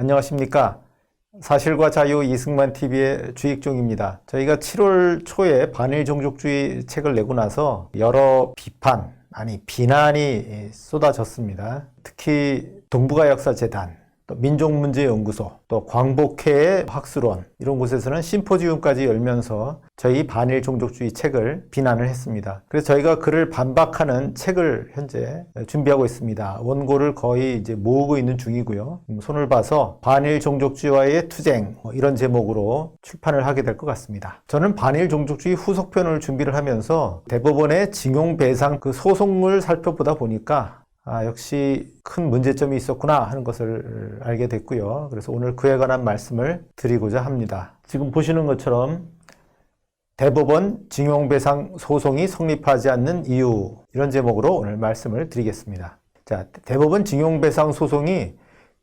안녕하십니까. 사실과 자유 이승만 TV의 주익종입니다. 저희가 7월 초에 반일 종족주의 책을 내고 나서 여러 비난이 쏟아졌습니다. 특히 동북아역사재단, 또 민족문제연구소, 또 광복회 학술원 이런 곳에서는 심포지움까지 열면서 저희 반일 종족주의 책을 비난을 했습니다. 그래서 저희가 그를 반박하는 책을 현재 준비하고 있습니다. 원고를 거의 이제 모으고 있는 중이고요. 손을 봐서 반일 종족주의와의 투쟁 이런 제목으로 출판을 하게 될 것 같습니다. 저는 반일 종족주의 후속편을 준비를 하면서 대법원의 징용배상 그 소송을 살펴보다 보니까 역시 큰 문제점이 있었구나 하는 것을 알게 됐고요. 그래서 오늘 그에 관한 말씀을 드리고자 합니다. 지금 보시는 것처럼 대법원 징용배상 소송이 성립하지 않는 이유, 이런 제목으로 오늘 말씀을 드리겠습니다. 자, 대법원 징용배상 소송이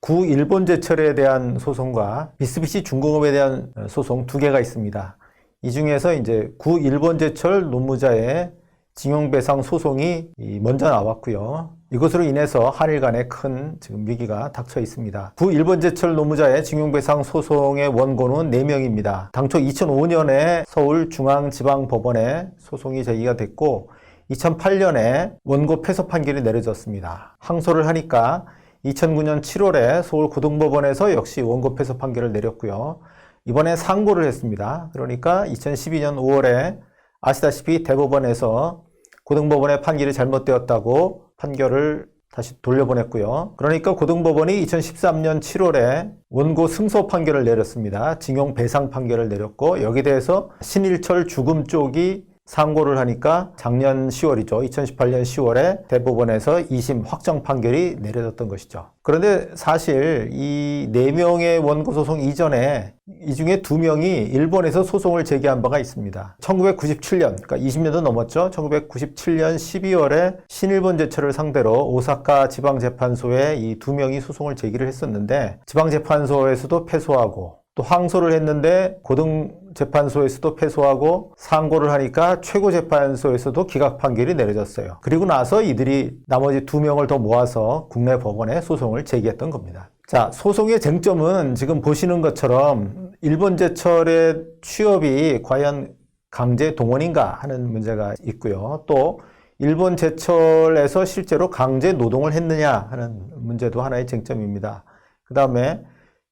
구 일본제철에 대한 소송과 미쓰비시 중공업에 대한 소송 두 개가 있습니다. 이 중에서 이제 구 일본제철 노무자의 징용배상 소송이 먼저 나왔고요. 이것으로 인해서 한일 간에 큰 지금 위기가 닥쳐 있습니다. 구 일본제철 노무자의 징용배상 소송의 원고는 4명입니다. 당초 2005년에 서울중앙지방법원에 소송이 제기가 됐고 2008년에 원고 패소 판결이 내려졌습니다. 항소를 하니까 2009년 7월에 서울고등법원에서 역시 원고 패소 판결을 내렸고요. 이번에 상고를 했습니다. 그러니까 2012년 5월에 아시다시피 대법원에서 고등법원의 판결이 잘못되었다고 판결을 다시 돌려보냈고요. 그러니까 고등법원이 2013년 7월에 원고 승소 판결을 내렸습니다. 징용 배상 판결을 내렸고 여기에 대해서 신일철 죽음 쪽이 상고를 하니까 작년 10월이죠. 2018년 10월에 대법원에서 2심 확정 판결이 내려졌던 것이죠. 그런데 사실 이 4명의 원고 소송 이전에 이 중에 2명이 일본에서 소송을 제기한 바가 있습니다. 1997년, 그러니까 20년도 넘었죠. 1997년 12월에 신일본제철을 상대로 오사카 지방재판소에 이 2명이 소송을 제기를 했었는데 지방재판소에서도 패소하고 또 항소를 했는데 고등재판소에서도 패소하고 상고를 하니까 최고재판소에서도 기각 판결이 내려졌어요. 그리고 나서 이들이 나머지 2명을 더 모아서 국내 법원에 소송을 제기했던 겁니다. 자, 소송의 쟁점은 지금 보시는 것처럼 일본제철의 취업이 과연 강제 동원인가 하는 문제가 있고요. 또 일본제철에서 실제로 강제 노동을 했느냐 하는 문제도 하나의 쟁점입니다. 그 다음에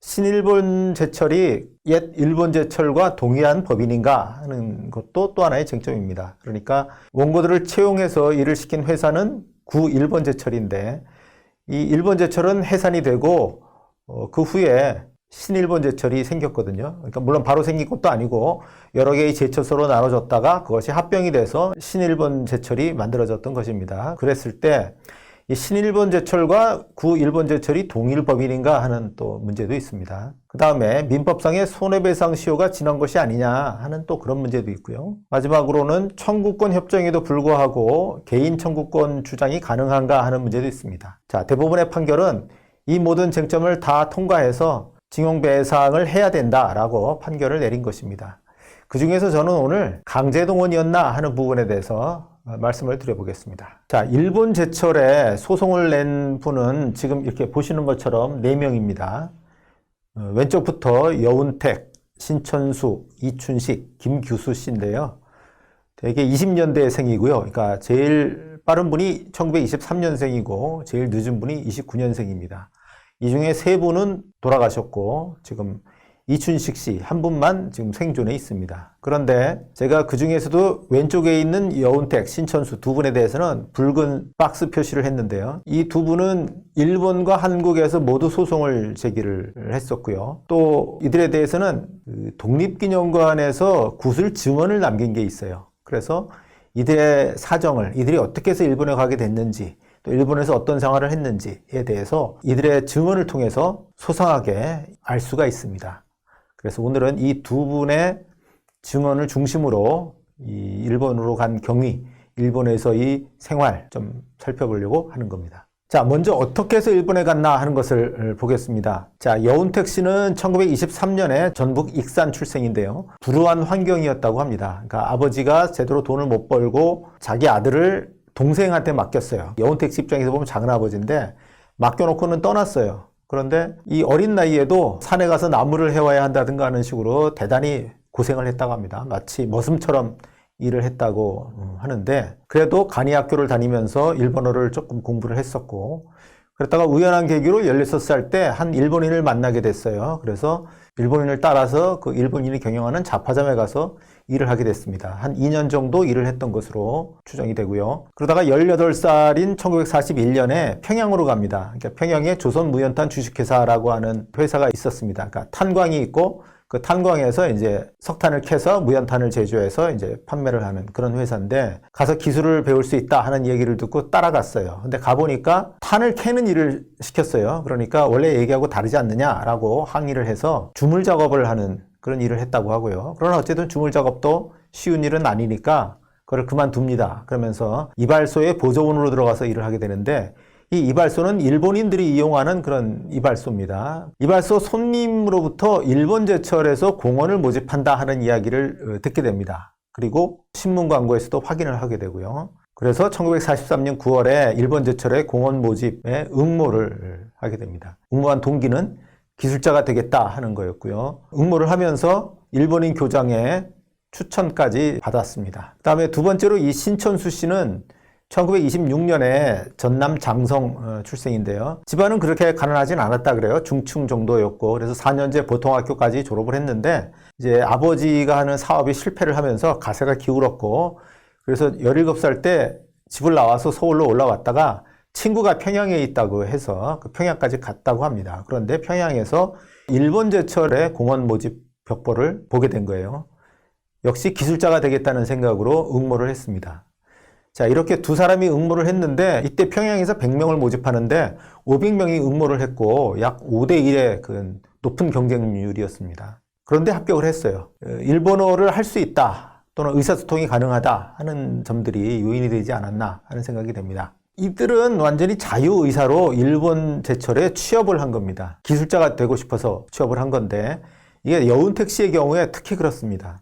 신일본제철이 옛 일본제철과 동일한 법인인가 하는 것도 또 하나의 쟁점입니다. 그러니까 원고들을 채용해서 일을 시킨 회사는 구 일본제철인데 이 일본제철은 해산이 되고 그 후에 신일본제철이 생겼거든요. 그러니까 물론 바로 생긴 것도 아니고 여러 개의 제철소로 나눠졌다가 그것이 합병이 돼서 신일본제철이 만들어졌던 것입니다. 그랬을 때 이 신일본제철과 구 일본제철이 동일법인인가 하는 또 문제도 있습니다. 그 다음에 민법상의 손해배상 시효가 지난 것이 아니냐 하는 또 그런 문제도 있고요. 마지막으로는 청구권 협정에도 불구하고 개인 청구권 주장이 가능한가 하는 문제도 있습니다. 자, 대법원의 판결은 이 모든 쟁점을 다 통과해서 징용배상을 해야 된다라고 판결을 내린 것입니다. 그 중에서 저는 오늘 강제동원이었나 하는 부분에 대해서 말씀을 드려보겠습니다. 자, 일본제철에 소송을 낸 분은 지금 이렇게 보시는 것처럼 4명입니다. 왼쪽부터 여운택, 신천수, 이춘식, 김규수 씨인데요. 대개 20년대 생이고요. 그러니까 제일 빠른 분이 1923년생이고 제일 늦은 분이 29년생입니다. 이 중에 3분은 돌아가셨고 지금 이춘식 씨 한 분만 지금 생존해 있습니다. 그런데 제가 그 중에서도 왼쪽에 있는 여운택, 신천수 2분에 대해서는 붉은 박스 표시를 했는데요. 이 2분은 일본과 한국에서 모두 소송을 제기를 했었고요. 또 이들에 대해서는 독립기념관에서 구술 증언을 남긴 게 있어요. 그래서 이들의 사정을, 이들이 어떻게 해서 일본에 가게 됐는지, 또 일본에서 어떤 생활을 했는지에 대해서 이들의 증언을 통해서 소상하게 알 수가 있습니다. 그래서 오늘은 이 2분의 증언을 중심으로 이 일본으로 간 경위, 일본에서의 생활 좀 살펴보려고 하는 겁니다. 자, 먼저 어떻게 해서 일본에 갔나 하는 것을 보겠습니다. 자, 여운택 씨는 1923년에 전북 익산 출생인데요. 불우한 환경이었다고 합니다. 그러니까 아버지가 제대로 돈을 못 벌고 자기 아들을 동생한테 맡겼어요. 여운택 씨 입장에서 보면 작은 아버지인데 맡겨놓고는 떠났어요. 그런데 이 어린 나이에도 산에 가서 나무를 해와야 한다든가 하는 식으로 대단히 고생을 했다고 합니다. 마치 머슴처럼 일을 했다고 하는데, 그래도 간이 학교를 다니면서 일본어를 조금 공부를 했었고, 그랬다가 우연한 계기로 16살 때 한 일본인을 만나게 됐어요. 그래서 일본인을 따라서 그 일본인이 경영하는 잡화점에 가서 일을 하게 됐습니다. 한 2년 정도 일을 했던 것으로 추정이 되고요. 그러다가 18살인 1941년에 평양으로 갑니다. 그러니까 평양에 조선무연탄 주식회사라고 하는 회사가 있었습니다. 그러니까 탄광이 있고 그 탄광에서 이제 석탄을 캐서 무연탄을 제조해서 이제 판매를 하는 그런 회사인데, 가서 기술을 배울 수 있다 하는 얘기를 듣고 따라갔어요. 근데 가보니까 탄을 캐는 일을 시켰어요. 그러니까 원래 얘기하고 다르지 않느냐라고 항의를 해서 주물 작업을 하는 그런 일을 했다고 하고요. 그러나 어쨌든 주물 작업도 쉬운 일은 아니니까 그걸 그만둡니다. 그러면서 이발소의 보조원으로 들어가서 일을 하게 되는데, 이 이발소는 일본인들이 이용하는 그런 이발소입니다. 이발소 손님으로부터 일본 제철에서 공원을 모집한다 하는 이야기를 듣게 됩니다. 그리고 신문 광고에서도 확인을 하게 되고요. 그래서 1943년 9월에 일본 제철의 공원 모집에 응모를 하게 됩니다. 응모한 동기는 기술자가 되겠다 하는 거였고요. 응모를 하면서 일본인 교장의 추천까지 받았습니다. 그 다음에 두 번째로 이 신천수 씨는 1926년에 전남 장성 출생인데요. 집안은 그렇게 가난하진 않았다 그래요. 중층 정도였고, 그래서 4년제 보통학교까지 졸업을 했는데, 이제 아버지가 하는 사업이 실패를 하면서 가세가 기울었고, 그래서 17살 때 집을 나와서 서울로 올라왔다가 친구가 평양에 있다고 해서 그 평양까지 갔다고 합니다. 그런데 평양에서 일본 제철의 공원 모집 벽보를 보게 된 거예요. 역시 기술자가 되겠다는 생각으로 응모를 했습니다. 자, 이렇게 두 사람이 응모를 했는데, 이때 평양에서 100명을 모집하는데 500명이 응모를 했고 약 5대1의 그 높은 경쟁률이었습니다. 그런데 합격을 했어요. 일본어를 할 수 있다 또는 의사소통이 가능하다 하는 점들이 요인이 되지 않았나 하는 생각이 됩니다. 이들은 완전히 자유의사로 일본 제철에 취업을 한 겁니다. 기술자가 되고 싶어서 취업을 한 건데, 이게 여운택 씨의 경우에 특히 그렇습니다.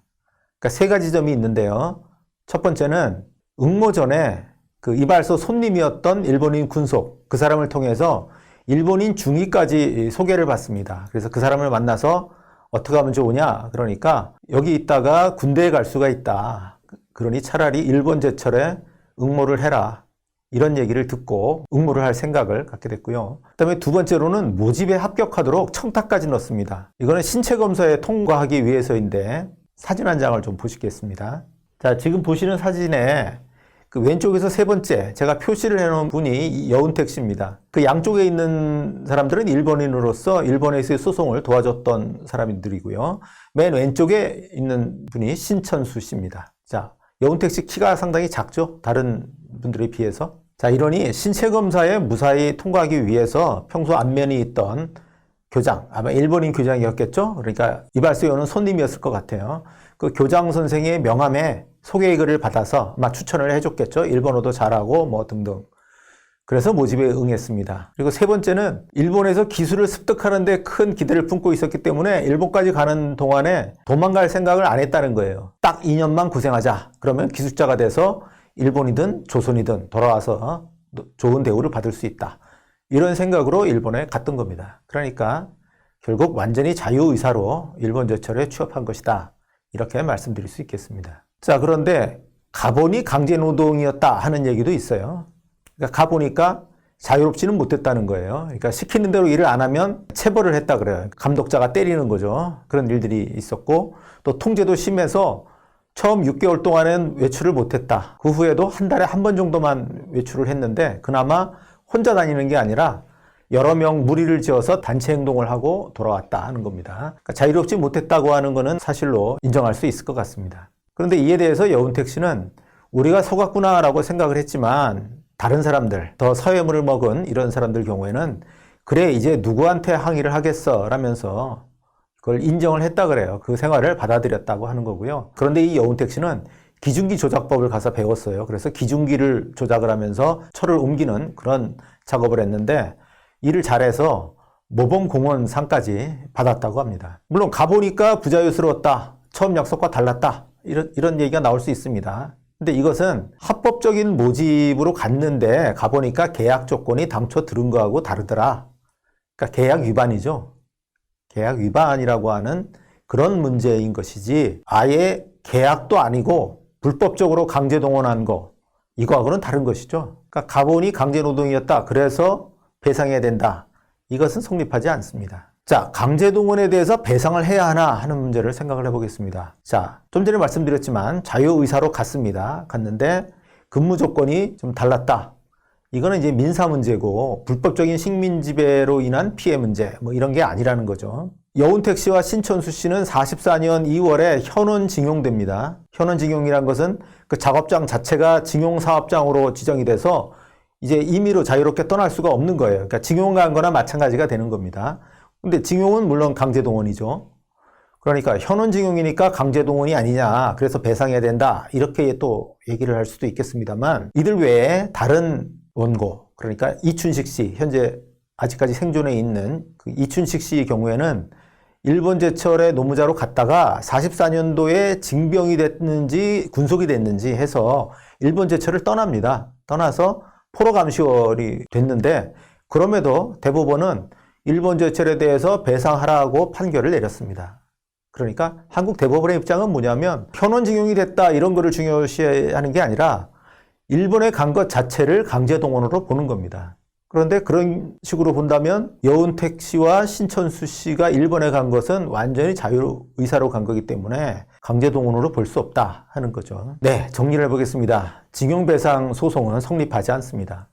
그러니까 세 가지 점이 있는데요. 첫 번째는 응모 전에 그 이발소 손님이었던 일본인 군속, 그 사람을 통해서 일본인 중위까지 소개를 받습니다. 그래서 그 사람을 만나서 어떻게 하면 좋으냐? 그러니까 여기 있다가 군대에 갈 수가 있다. 그러니 차라리 일본 제철에 응모를 해라. 이런 얘기를 듣고 응모를 할 생각을 갖게 됐고요. 그다음에 두 번째로는 모집에 합격하도록 청탁까지 넣습니다. 이거는 신체 검사에 통과하기 위해서인데, 사진 한 장을 좀 보시겠습니다. 자, 지금 보시는 사진에 그 왼쪽에서 세 번째 제가 표시를 해놓은 분이 여운택 씨입니다. 그 양쪽에 있는 사람들은 일본인으로서 일본에서의 소송을 도와줬던 사람들이고요. 맨 왼쪽에 있는 분이 신천수 씨입니다. 자, 여운택 씨 키가 상당히 작죠? 다른 분들에 비해서. 자, 이러니 신체 검사에 무사히 통과하기 위해서 평소 안면이 있던 교장, 아마 일본인 교장이었겠죠? 그러니까 이발소에 오는 손님이었을 것 같아요. 그 교장 선생의 명함에 소개 글을 받아서 아마 추천을 해줬겠죠. 일본어도 잘하고 뭐 등등. 그래서 모집에 응했습니다. 그리고 세 번째는 일본에서 기술을 습득하는 데 큰 기대를 품고 있었기 때문에 일본까지 가는 동안에 도망갈 생각을 안 했다는 거예요. 딱 2년만 고생하자. 그러면 기술자가 돼서 일본이든 조선이든 돌아와서 좋은 대우를 받을 수 있다. 이런 생각으로 일본에 갔던 겁니다. 그러니까 결국 완전히 자유의사로 일본 제철에 취업한 것이다. 이렇게 말씀드릴 수 있겠습니다. 자, 그런데 가보니 강제노동이었다 하는 얘기도 있어요. 그러니까 가보니까 자유롭지는 못했다는 거예요. 그러니까 시키는 대로 일을 안 하면 체벌을 했다 그래요. 감독자가 때리는 거죠. 그런 일들이 있었고, 또 통제도 심해서 처음 6개월 동안은 외출을 못했다. 그 후에도 한 달에 한 번 정도만 외출을 했는데, 그나마 혼자 다니는 게 아니라 여러 명 무리를 지어서 단체 행동을 하고 돌아왔다 하는 겁니다. 그러니까 자유롭지 못했다고 하는 것은 사실로 인정할 수 있을 것 같습니다. 그런데 이에 대해서 여운택 씨는 우리가 속았구나라고 생각을 했지만, 다른 사람들, 더 사회물을 먹은 이런 사람들 경우에는 그래 이제 누구한테 항의를 하겠어 라면서 그걸 인정을 했다 그래요. 그 생활을 받아들였다고 하는 거고요. 그런데 이 여운택 씨는 기중기 조작법을 가서 배웠어요. 그래서 기중기를 조작을 하면서 철을 옮기는 그런 작업을 했는데, 일을 잘해서 모범공원상까지 받았다고 합니다. 물론 가보니까 부자유스러웠다. 처음 약속과 달랐다. 이런 얘기가 나올 수 있습니다. 근데 이것은 합법적인 모집으로 갔는데 가보니까 계약 조건이 당초 들은 거하고 다르더라. 그러니까 계약 위반이죠. 계약 위반이라고 하는 그런 문제인 것이지 아예 계약도 아니고 불법적으로 강제 동원한 거 이거하고는 다른 것이죠. 그러니까 가본이 강제 노동이었다. 그래서 배상해야 된다. 이것은 성립하지 않습니다. 자, 강제 동원에 대해서 배상을 해야 하나 하는 문제를 생각을 해보겠습니다. 자, 좀 전에 말씀드렸지만 자유의사로 갔습니다. 갔는데 근무 조건이 좀 달랐다. 이거는 이제 민사 문제고 불법적인 식민 지배로 인한 피해 문제 뭐 이런 게 아니라는 거죠. 여운택 씨와 신천수 씨는 44년 2월에 현원징용됩니다. 현원징용이란 것은 그 작업장 자체가 징용사업장으로 지정이 돼서 이제 임의로 자유롭게 떠날 수가 없는 거예요. 그러니까 징용한 거나 마찬가지가 되는 겁니다. 근데 징용은 물론 강제동원이죠. 그러니까 현원징용이니까 강제동원이 아니냐. 그래서 배상해야 된다. 이렇게 또 얘기를 할 수도 있겠습니다만 이들 외에 다른 원고, 그러니까 이춘식 씨, 현재 아직까지 생존해 있는 그 이춘식 씨의 경우에는 일본 제철에 노무자로 갔다가 44년도에 징병이 됐는지 군속이 됐는지 해서 일본 제철을 떠납니다. 떠나서 포로감시월이 됐는데 그럼에도 대법원은 일본 제철에 대해서 배상하라고 판결을 내렸습니다. 그러니까 한국 대법원의 입장은 뭐냐면 현원징용이 됐다 이런 거를 중요시하는 게 아니라 일본에 간 것 자체를 강제동원으로 보는 겁니다. 그런데 그런 식으로 본다면 여운택 씨와 신천수 씨가 일본에 간 것은 완전히 자유의사로 간 거기 때문에 강제동원으로 볼 수 없다 하는 거죠. 네, 정리를 해보겠습니다. 징용배상 소송은 성립하지 않습니다.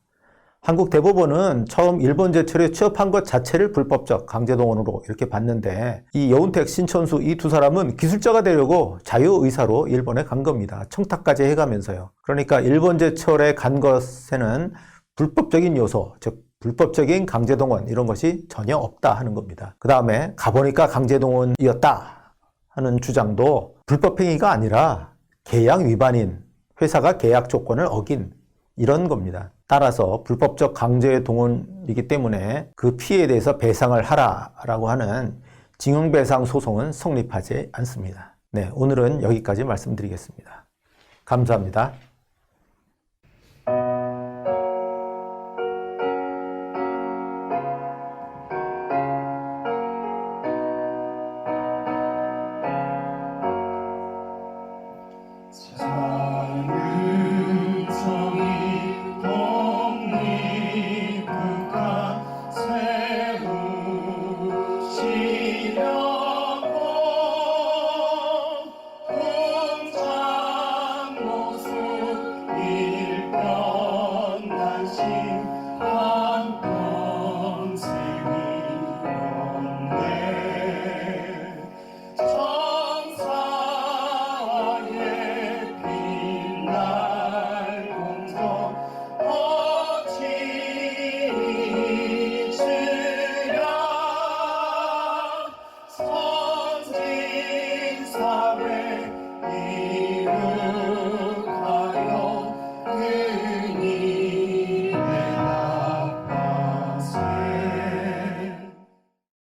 한국 대법원은 처음 일본 제철에 취업한 것 자체를 불법적 강제동원으로 이렇게 봤는데 이 여운택, 신천수 이 두 사람은 기술자가 되려고 자유의사로 일본에 간 겁니다. 청탁까지 해가면서요. 그러니까 일본 제철에 간 것에는 불법적인 요소, 즉 불법적인 강제동원 이런 것이 전혀 없다 하는 겁니다. 그 다음에 가보니까 강제동원이었다 하는 주장도 불법행위가 아니라 계약 위반인 회사가 계약 조건을 어긴 이런 겁니다. 따라서 불법적 강제동원이기 때문에 그 피해에 대해서 배상을 하라라고 하는 징용배상 소송은 성립하지 않습니다. 네, 오늘은 여기까지 말씀드리겠습니다. 감사합니다.